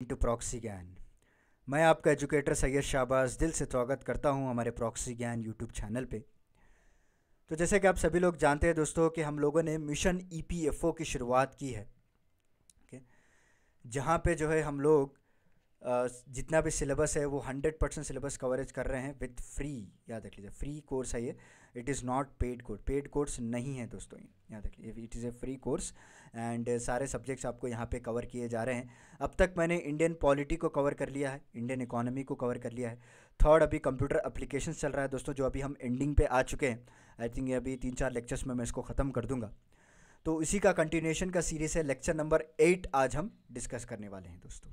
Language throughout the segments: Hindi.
टू प्रॉक्सी ज्ञान। मैं आपका एजुकेटर सैयद शाहबाज दिल से स्वागत करता हूं हमारे प्रॉक्सी ज्ञान यूट्यूब चैनल पे। तो जैसे कि आप सभी लोग जानते हैं दोस्तों कि हम लोगों ने मिशन ईपीएफओ की शुरुआत की है। ओके, जहां पे जो है हम लोग जितना भी सिलेबस है वो 100% सिलेबस कवरेज कर रहे हैं विथ फ्री। याद रख लीजिए, फ्री कोर्स है ये। It is not paid course, paid course नहीं है दोस्तों, ये याद रख लीजिए, it is a free course. And सारे सब्जेक्ट्स आपको यहाँ पे कवर किए जा रहे हैं। अब तक मैंने इंडियन पॉलिटी को कवर कर लिया है, इंडियन इकोनॉमी को कवर कर लिया है। थर्ड अभी कंप्यूटर एप्लीकेशन चल रहा है दोस्तों, जो अभी हम एंडिंग पे आ चुके हैं। आई थिंक ये अभी 3-4 लेक्चर्स में मैं इसको ख़त्म कर दूंगा। तो इसी का कंटिन्यूएशन का सीरीज़ है, लेक्चर नंबर 8 आज हम डिस्कस करने वाले हैं दोस्तों।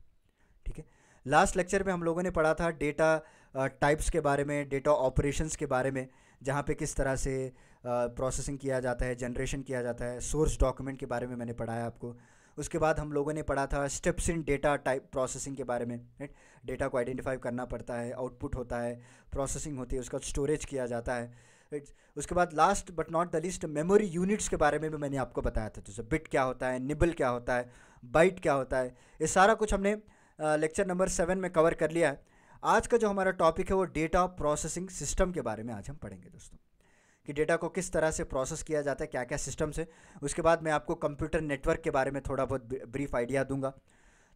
ठीक है, लास्ट लेक्चर में हम लोगों ने पढ़ा था डेटा टाइप्स के बारे में, डेटा ऑपरेशंस के बारे में, जहाँ पे किस तरह से प्रोसेसिंग किया जाता है, जनरेशन किया जाता है। सोर्स डॉक्यूमेंट के बारे में मैंने पढ़ाया आपको। उसके बाद हम लोगों ने पढ़ा था steps in data type processing के बारे में। राइट, डेटा को आइडेंटिफाई करना पड़ता है, आउटपुट होता है, प्रोसेसिंग होती है, उसका स्टोरेज किया जाता है। राइट, उसके बाद last but not the list memory units के बारे में भी मैंने आपको बताया था। जैसे बिट क्या होता है, निबल क्या होता है, बाइट क्या होता है, ये सारा कुछ हमने लेक्चर नंबर 7 में कवर कर लिया है। आज का जो हमारा टॉपिक है वो डेटा प्रोसेसिंग सिस्टम के बारे में आज हम पढ़ेंगे दोस्तों, कि डेटा को किस तरह से प्रोसेस किया जाता है, क्या क्या सिस्टम्स है। उसके बाद मैं आपको कंप्यूटर नेटवर्क के बारे में थोड़ा बहुत ब्रीफ आइडिया दूंगा।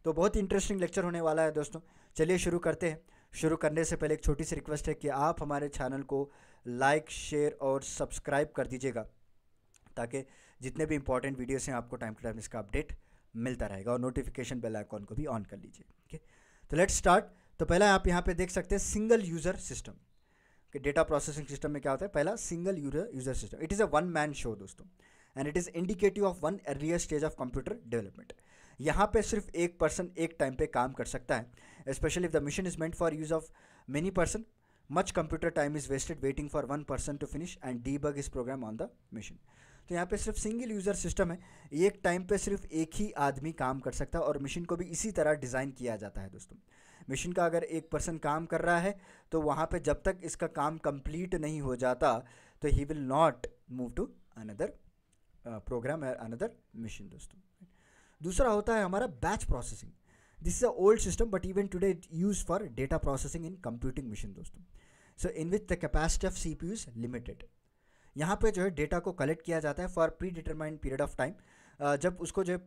तो बहुत ही इंटरेस्टिंग लेक्चर होने वाला है दोस्तों। चलिए शुरू करते हैं। शुरू करने से पहले एक छोटी सी रिक्वेस्ट है कि आप हमारे चैनल को लाइक, शेयर और सब्सक्राइब कर दीजिएगा, ताकि जितने भी इंपॉर्टेंट वीडियोस हैं आपको टाइम टू टाइम इसका अपडेट मिलता रहेगा। और नोटिफिकेशन बेल आइकॉन को भी ऑन कर लीजिए। ओके, तो लेट्स स्टार्ट। तो पहला आप यहाँ पे देख सकते हैं सिंगल यूज़र सिस्टम। कि डेटा प्रोसेसिंग सिस्टम में क्या होता है, पहला single user system. It is a one man show दोस्तों, and it is indicative of one earlier stage of computer development. यहाँ पे सिर्फ एक पर्सन एक टाइम पे काम कर सकता है। Specially if the mission is meant for use of many person, much computer time is wasted waiting for one person to finish and debug his program on the mission. तो यहाँ पे सिर्फ सिंगल यूज़र सिस्टम है, एक टाइम पे सिर्फ एक ही आदमी काम कर सकता है। और मशीन को भी इसी तरह डिज़ाइन किया जाता है दोस्तों। मशीन का अगर एक पर्सन काम कर रहा है तो वहाँ पे जब तक इसका काम कंप्लीट नहीं हो जाता तो he will not move to another program और अनदर मशीन दोस्तों। दूसरा होता है हमारा batch processing. This is a old system but even today use for data processing in computing machine दोस्तों। So in which the capacity of CPU is limited. यहाँ पे जो है डेटा को कलेक्ट किया जाता है for pre determined period of time, जब उसको जो है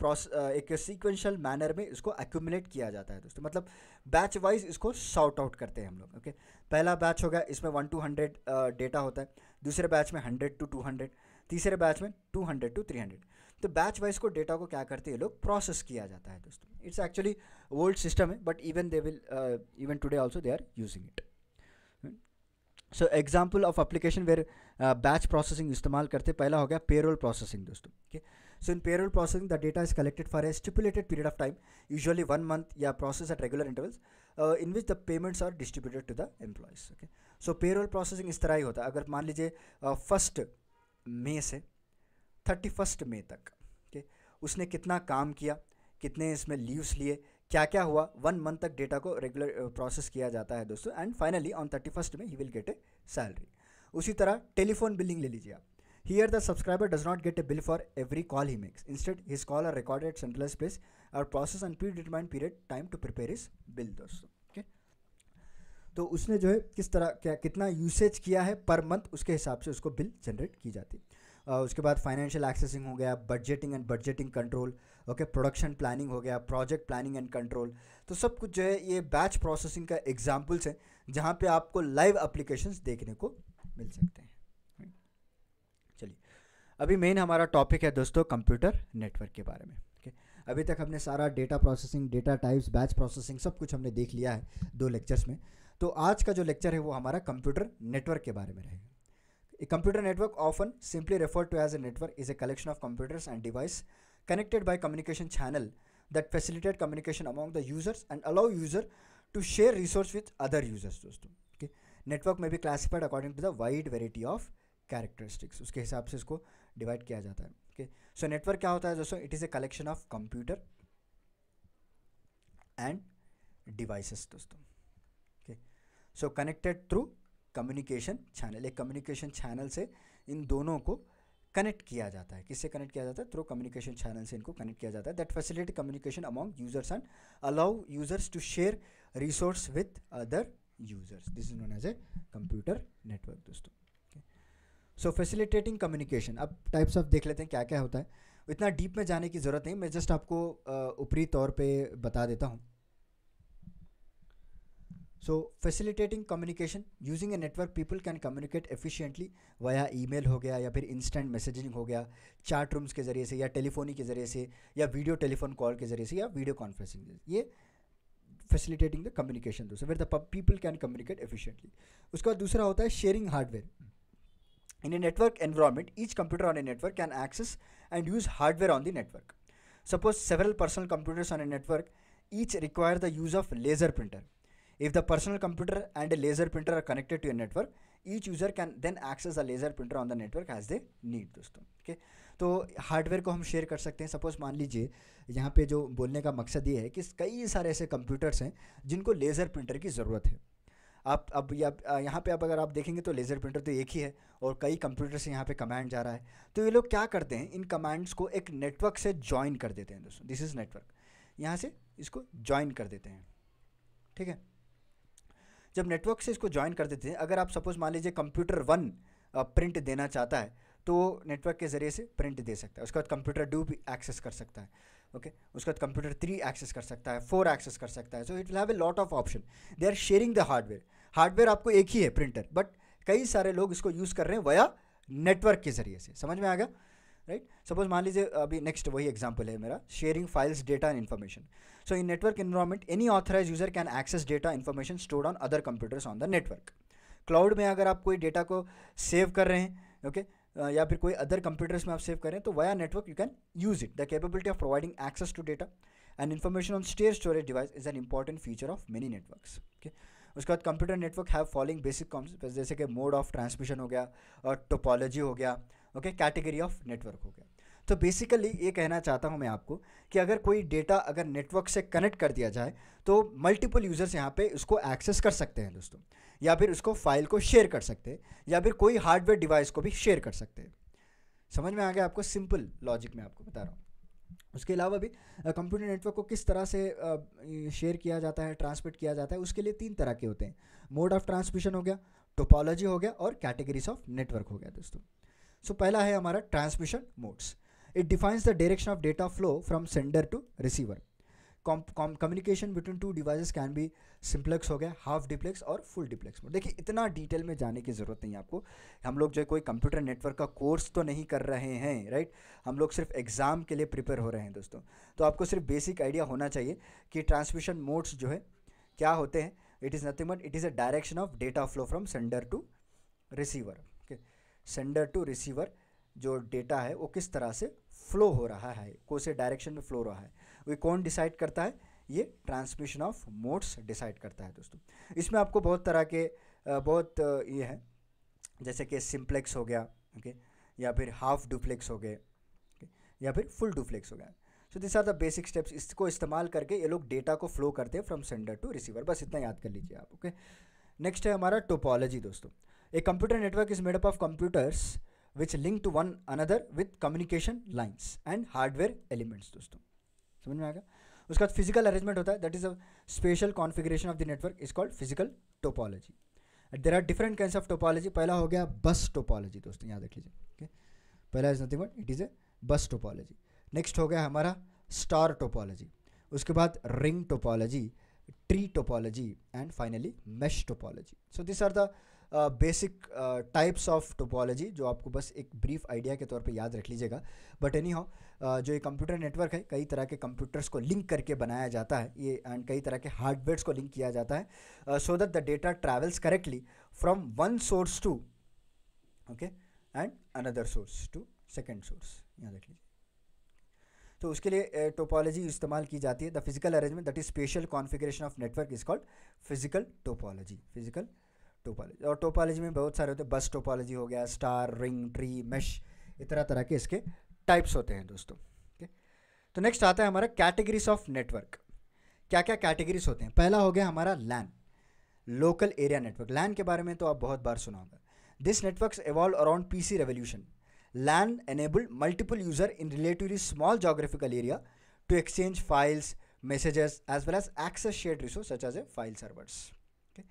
एक सीक्वेंशियल मैनर में इसको एक्यूमुलेट किया जाता है दोस्तों। मतलब बैच वाइज इसको सॉर्ट आउट करते हैं हम लोग। ओके, पहला बैच हो गया, इसमें 1 to 100 डेटा होता है। दूसरे बैच में 100 to 200, तीसरे बैच में 200 to 300। तो बैच वाइज को डेटा को क्या करते हैं लोग, प्रोसेस किया जाता है दोस्तों। इट्स एक्चुअली ओल्ड सिस्टम है but even they will even today also they are using it. So example of application where batch processing इस्तेमाल करते, पहला हो गया पेरोल प्रोसेसिंग दोस्तों। Okay, so in payroll processing the data is collected for a stipulated period of time, usually 1 month, या process at regular intervals in which the payments are distributed to the employees. Okay, so payroll processing इस तरह ही होता है। अगर मान लीजिए 1 मई से 31 मई तक, ओके, उसने कितना काम किया, कितने इसमें लीव्स लिए, क्या क्या हुआ, 1 month तक डेटा को रेगुलर प्रोसेस किया जाता है दोस्तों। एंड फाइनली ऑन 31 में he will get a salary. उसी तरह टेलीफोन बिलिंग ले लीजिए आप। Here the subscriber does not get a bill for every call he makes, instead his call are recorded at centralized place और process and predetermined period time to prepare his bill दोस्तों। ओके, तो उसने जो है किस तरह क्या कितना यूसेज किया है पर मंथ, उसके हिसाब से उसको बिल जनरेट की जाती है। उसके बाद फाइनेंशियल एक्सेसिंग हो गया, budgeting and budgeting control, okay, production planning हो गया, प्रोजेक्ट प्लानिंग एंड कंट्रोल। तो सब कुछ जो है ये बैच प्रोसेसिंग का एग्जाम्पल्स हैं, जहाँ पे आपको लाइव एप्लीकेशंस देखने को मिल सकते हैं। चलिए, अभी मेन हमारा टॉपिक है दोस्तों कंप्यूटर नेटवर्क के बारे में। ओके, अभी तक हमने सारा data processing, data types, batch processing सब कुछ हमने देख लिया है 2 लेक्चर्स में। तो आज का जो लेक्चर है वो हमारा कंप्यूटर नेटवर्क के बारे में रहेगा। A computer network, often simply referred to as a network, is a collection of computers and devices connected by communication channel that facilitate communication among the users and allow user to share resource with other users दोस्तों। okay? नेटवर्क में भी classified according to the wide variety of characteristics, उसके हिसाब से इसको डिवाइड किया जाता है। okay? So नेटवर्क क्या होता है दोस्तों, it is a collection of computer and devices दोस्तों। okay? So connected through communication channel, एक कम्युनिकेशन चैनल से इन दोनों को कनेक्ट किया जाता है। किससे कनेक्ट किया जाता है? थ्रू कम्युनिकेशन चैनल से इनको कनेक्ट किया जाता है। That facilitate communication among users and allow users to share resource with other users. This is known as a computer network दोस्तों। सो फैसिलिटेटिंग कम्युनिकेशन, अब टाइप्स ऑफ देख लेते हैं क्या क्या होता है। इतना डीप में जाने की ज़रूरत नहीं, मैं जस्ट आपको ऊपरी तौर पे बता देता हूँ। So facilitating communication using a network, people can communicate efficiently via email हो गया, या फिर इंस्टेंट मैसेजिंग हो गया, चैट रूम्स के ज़रिए से, या टेलीफोनी के ज़रिए से, या वीडियो टेलीफोन कॉल के ज़रिए से, या वीडियो कॉन्फ्रेंसिंग। ये फैसिलिटेटिंग द कम्युनिकेशन दोस्तों, where the people can communicate efficiently. उसका बाद दूसरा होता है sharing hardware. In a network environment, each computer on a network can access and use hardware on the network. Suppose several personal computers on a network each require the use of laser printer. If the personal computer and a laser printer are connected to a network, each user can then access the laser printer on the network as they need दोस्तों। okay? तो हार्डवेयर को हम शेयर कर सकते हैं। सपोज मान लीजिए यहाँ पे जो बोलने का मकसद ये है कि कई सारे ऐसे कंप्यूटर्स हैं जिनको लेज़र प्रिंटर की ज़रूरत है। आप अब यहाँ पे अब अगर आप देखेंगे तो लेज़र प्रिंटर तो एक ही है और कई कंप्यूटर से यहाँ पे कमांड जा रहा है। तो ये लोग क्या करते हैं, इन कमांड्स को एक नेटवर्क से ज्वाइन कर देते हैं दोस्तों। दिस इज़ नेटवर्क, यहाँ से इसको ज्वाइन कर देते हैं। ठीक है, जब नेटवर्क से इसको ज्वाइन कर देते हैं, अगर आप सपोज मान लीजिए कंप्यूटर 1 प्रिंट देना चाहता है तो नेटवर्क के ज़रिए से प्रिंट दे सकता है। उसके बाद कंप्यूटर 2 भी एक्सेस कर सकता है। ओके, उसके बाद कंप्यूटर 3 एक्सेस कर सकता है, 4 एक्सेस कर सकता है। So it will have a lot of option. They are sharing the hardware. Hardware आपको एक ही है प्रिंटर, बट कई सारे लोग इसको यूज़ कर रहे हैं वया नेटवर्क के ज़रिए से। समझ में आ गया, राइट? सपोज मान लीजिए अभी नेक्स्ट वही एग्जांपल है मेरा, sharing files, data and information. So in network environment any authorise user can access data information stored on other computers on the network. Cloud में अगर आप कोई डेटा को सेव कर रहे हैं, ओके, या फिर कोई अदर कंप्यूटर्स में आप सेव करें तो via network you can use it. The capability of providing access to data and information on stair storage device is an important feature of many networks. Okay, उसके बाद computer network have following basic concept, जैसे कि मोड ऑफ ट्रांसमिशन हो गया और टोपोलॉजी हो गया, ओके, कैटेगरी ऑफ नेटवर्क हो गया। तो बेसिकली ये कहना चाहता हूँ मैं आपको कि अगर कोई डेटा अगर नेटवर्क से कनेक्ट कर दिया जाए तो मल्टीपल यूजर्स यहाँ पे उसको एक्सेस कर सकते हैं दोस्तों, या फिर उसको फाइल को शेयर कर सकते हैं, या फिर कोई हार्डवेयर डिवाइस को भी शेयर कर सकते हैं। समझ में आ गया आपको? सिंपल लॉजिक में आपको बता रहा हूँ। उसके अलावा भी कंप्यूटर नेटवर्क को किस तरह से शेयर किया जाता है, ट्रांसमिट किया जाता है, उसके लिए 3 तरह के होते हैं। मोड ऑफ ट्रांसमिशन हो गया, टोपोलॉजी हो गया और कैटेगरीज ऑफ नेटवर्क हो गया दोस्तों। सो पहला है हमारा transmission modes. It defines the direction of data flow from sender to receiver. Communication between 2 devices can be simplex हो गया, हाफ डिप्लेक्स और फुल डिप्लेक्स मोड। देखिए इतना डिटेल में जाने की ज़रूरत नहीं है आपको। हम लोग जो कोई कंप्यूटर नेटवर्क का कोर्स तो नहीं कर रहे हैं, राइट? हम लोग सिर्फ एग्ज़ाम के लिए प्रिपेयर हो रहे हैं दोस्तों। तो आपको सिर्फ बेसिक आइडिया होना चाहिए कि ट्रांसमिशन मोड्स जो है क्या होते हैं। It is nothing but it is a direction of data flow from sender to receiver. Okay, sender to receiver जो डेटा है वो किस तरह से फ्लो हो रहा है, कौन से डायरेक्शन में फ्लो हो रहा है, वो कौन डिसाइड करता है? ये ट्रांसमिशन ऑफ मोड्स डिसाइड करता है दोस्तों। इसमें आपको बहुत तरह के ये है, जैसे कि सिंप्लेक्स हो गया, ओके, या फिर हाफ डुप्लेक्स हो गए, या फिर फुल डुप्लेक्स हो गया। So this are the basic steps. इसको इस्तेमाल करके ये लोग डेटा को फ्लो करते हैं फ्रॉम सेंडर टू रिसीवर। बस इतना याद कर लीजिए आप। ओके, नेक्स्ट है हमारा टोपोलॉजी दोस्तों। ए computer network is made up of computers which link to one another with communication lines and hardware elements दोस्तों। समझ में आ गया? उसका बाद फिजिकल अरेंजमेंट होता है, that is a special configuration of the network is called physical topology. There are different kinds of topology. पहला हो गया बस टोपोलॉजी दोस्तों, याद रख लीजिए। ओके, पहला is nothing but it is a बस टोपोलॉजी। नेक्स्ट हो गया हमारा स्टार टोपोलॉजी। उसके बाद ring topology, tree topology and finally mesh topology. So this are the basic types of topology जो आपको बस एक ब्रीफ आइडिया के तौर पे याद रख लीजिएगा। बट एनी हाउ जो ये कंप्यूटर नेटवर्क है, कई तरह के कंप्यूटर्स को लिंक करके बनाया जाता है ये, एंड कई तरह के हार्डवेयर्स को लिंक किया जाता है so that the data travels correctly from one source to, okay, and another source to second source. याद रख लीजिए। तो उसके लिए टोपोलॉजी इस्तेमाल की जाती है। The physical arrangement that is special configuration of network is called physical topology. Physical topology, और टोपोलॉजी में बहुत सारे होते हैं। बस टोपोलॉजी हो गया, स्टार, रिंग, ट्री, मैश, इतना तरह के इसके टाइप्स होते हैं दोस्तों। ओके, तो नेक्स्ट आता है हमारा कैटेगरीज ऑफ नेटवर्क। क्या क्या कैटेगरीज होते हैं? पहला हो गया हमारा लैन, लोकल एरिया नेटवर्क। लैन के बारे में तो आप बहुत बार सुना होगा। This networks evolve around PC revolution. LAN enabled multiple user in relatively small geographical area to exchange files, messages as well as access shared resource such as a file servers. Okay?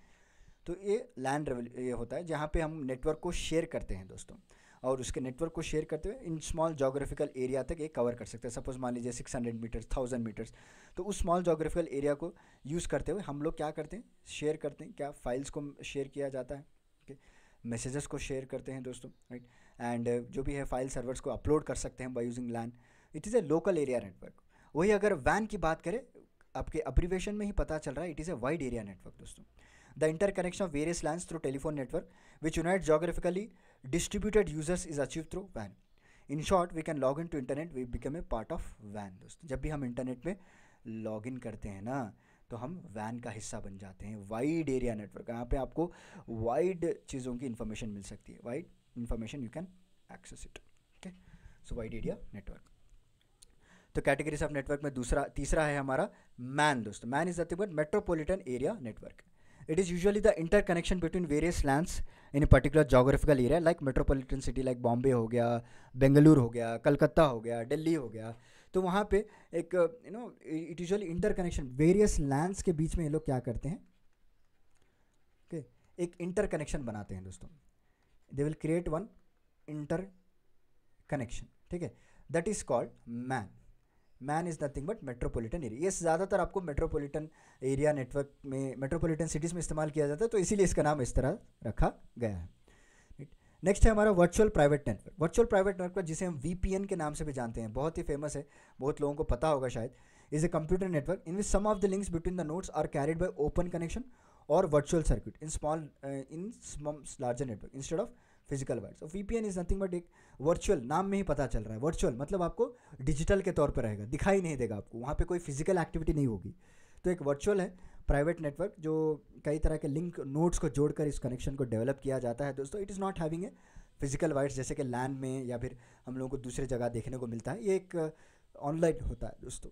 तो ये LAN ये होता है जहाँ पे हम नेटवर्क को शेयर करते हैं दोस्तों, और उसके नेटवर्क को शेयर करते हुए इन स्मॉल जोग्राफिकल एरिया तक ये कवर कर सकते हैं. सपोज मान लीजिए 600 मीटर्स, 1000 मीटर्स, तो उस स्मॉल जोग्राफिकल एरिया को यूज़ करते हुए हम लोग क्या करते हैं, शेयर करते हैं. क्या फाइल्स को शेयर किया जाता है, okay? मैसेजेस को शेयर करते हैं दोस्तों, राइट. एंड जो भी है फाइल सर्वर्स को अपलोड कर सकते हैं by using LAN. It is a local area network. वही अगर WAN की बात करें, आपके अब्रिवेशन में ही पता चल रहा है, it is a wide area network दोस्तों. The interconnection of various LANs through telephone network, which unites geographically distributed users, is achieved through WAN. In short, we can log into internet, we become a part of WAN दोस्तों. जब भी हम इंटरनेट में लॉग इन करते हैं ना, तो हम WAN का हिस्सा बन जाते हैं. वाइड एरिया नेटवर्क, यहाँ पे आपको वाइड चीज़ों की इन्फॉर्मेशन मिल सकती है. Wide information you can access it. Okay, so wide area network. तो कैटेगरीज ऑफ नेटवर्क में तीसरा है हमारा MAN दोस्तों. MAN is nothing but metropolitan area network. It is usually the interconnection between various LANs in a particular geographical area, like metropolitan city like Bombay हो गया, बेंगलुरु हो गया, कलकत्ता हो गया, दिल्ली हो गया. तो वहाँ पे एक it usually interconnection various LANs के बीच में ये लोग क्या करते हैं, ओके, एक इंटरकनेक्शन बनाते हैं दोस्तों. They will create one interconnection, ठीक है, that is called MAN. MAN is nothing but metropolitan area. ये ज़्यादातर आपको मेट्रोपॉलिटन एरिया नेटवर्क में, मेट्रोपॉलिटन सिटीज़ में इस्तेमाल किया जाता है, तो इसीलिए इसका नाम इस तरह रखा गया है. नेक्स्ट है हमारा virtual private network. Virtual private network जिसे हम VPN के नाम से भी जानते हैं, बहुत ही फेमस है, बहुत लोगों को पता होगा शायद. Is a computer network in which some of the links between the nodes are carried by open connection और virtual circuit in larger network instead of physical wire. So VPN is nothing but एक वर्चुअल, नाम में ही पता चल रहा है वर्चुअल, मतलब आपको डिजिटल के तौर पर रहेगा, दिखाई नहीं देगा आपको, वहाँ पे कोई फिजिकल एक्टिविटी नहीं होगी. तो एक वर्चुअल है प्राइवेट नेटवर्क जो कई तरह के लिंक नोड्स को जोड़कर इस कनेक्शन को डेवलप किया जाता है दोस्तों. It is not having a physical wires जैसे कि LAN में या फिर हम लोगों को दूसरे जगह देखने को मिलता है. ये एक ऑनलाइन होता है दोस्तों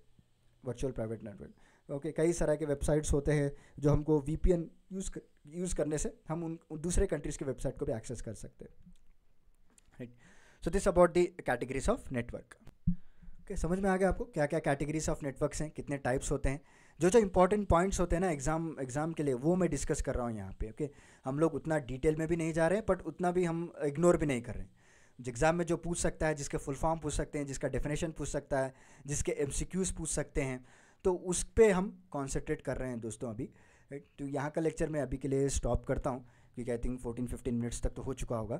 वर्चुअल प्राइवेट नेटवर्क. ओके, कई तरह के वेबसाइट्स होते हैं जो हमको VPN यूज़ करने से हम उन दूसरे कंट्रीज़ के वेबसाइट को भी एक्सेस कर सकते हैं, right. So this about the categories of network. Okay, समझ में आ गया आपको क्या क्या कैटेगरीज ऑफ नेटवर्क्स हैं, कितने टाइप्स होते हैं. जो इंपॉर्टेंट पॉइंट्स होते हैं ना एग्जाम के लिए, वो मैं डिस्कस कर रहा हूँ यहाँ पे. ओके, हम लोग उतना डिटेल में भी नहीं जा रहे हैं, बट उतना भी हम इग्नोर भी नहीं कर रहे हैं. एग्ज़ाम में जो पूछ सकता है, जिसके फुल फॉर्म पूछ सकते हैं, जिसका डेफिनेशन पूछ सकता है, जिसके MCQs पूछ सकते हैं, तो उस पर हम कॉन्सेंट्रेट कर रहे हैं दोस्तों अभी. तो यहाँ का लेक्चर मैं अभी के लिए स्टॉप करता हूँ क्योंकि आई थिंक 14-15 मिनट्स तक तो हो चुका होगा.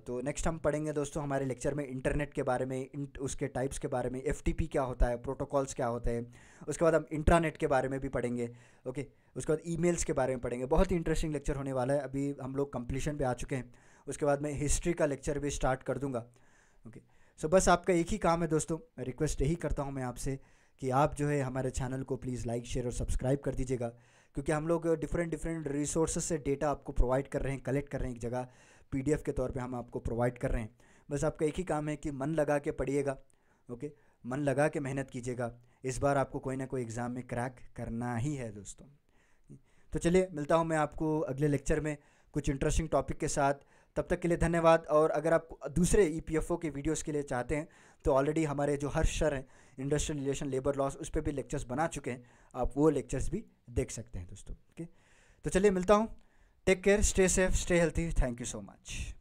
तो नेक्स्ट हम पढ़ेंगे दोस्तों हमारे लेक्चर में इंटरनेट के बारे में, उसके टाइप्स के बारे में, FTP क्या होता है, प्रोटोकॉल्स क्या होते हैं. उसके बाद हम इंट्रानेट के बारे में भी पढ़ेंगे. ओके, उसके बाद ईमेल्स के बारे में पढ़ेंगे. बहुत ही इंटरेस्टिंग लेक्चर होने वाला है. अभी हम लोग कंप्लीशन पे आ चुके हैं. उसके बाद मैं हिस्ट्री का लेक्चर भी स्टार्ट कर दूंगा. ओके, सो बस आपका एक ही काम है दोस्तों, रिक्वेस्ट यही करता हूँ मैं आपसे कि आप जो है हमारे चैनल को प्लीज़ लाइक, शेयर और सब्सक्राइब कर दीजिएगा, क्योंकि हम लोग डिफरेंट रिसोर्सेज से डेटा आपको प्रोवाइड कर रहे हैं, कलेक्ट कर रहे हैं एक जगह, PDF के तौर पे हम आपको प्रोवाइड कर रहे हैं. बस आपका एक ही काम है कि मन लगा के पढ़िएगा. ओके, मन लगा के मेहनत कीजिएगा. इस बार आपको कोई ना कोई एग्ज़ाम में क्रैक करना ही है दोस्तों. तो चलिए, मिलता हूँ मैं आपको अगले लेक्चर में कुछ इंटरेस्टिंग टॉपिक के साथ. तब तक के लिए धन्यवाद. और अगर आप दूसरे EPFO के वीडियोस के लिए चाहते हैं तो ऑलरेडी हमारे जो हर्ष सर हैं, इंडस्ट्रियल रिलेशन, लेबर लॉस, उस पर भी लेक्चर्स बना चुके हैं, आप वो लेक्चर्स भी देख सकते हैं दोस्तों. ओके, तो चलिए मिलता हूँ. Take care, stay safe, stay healthy. Thank you so much.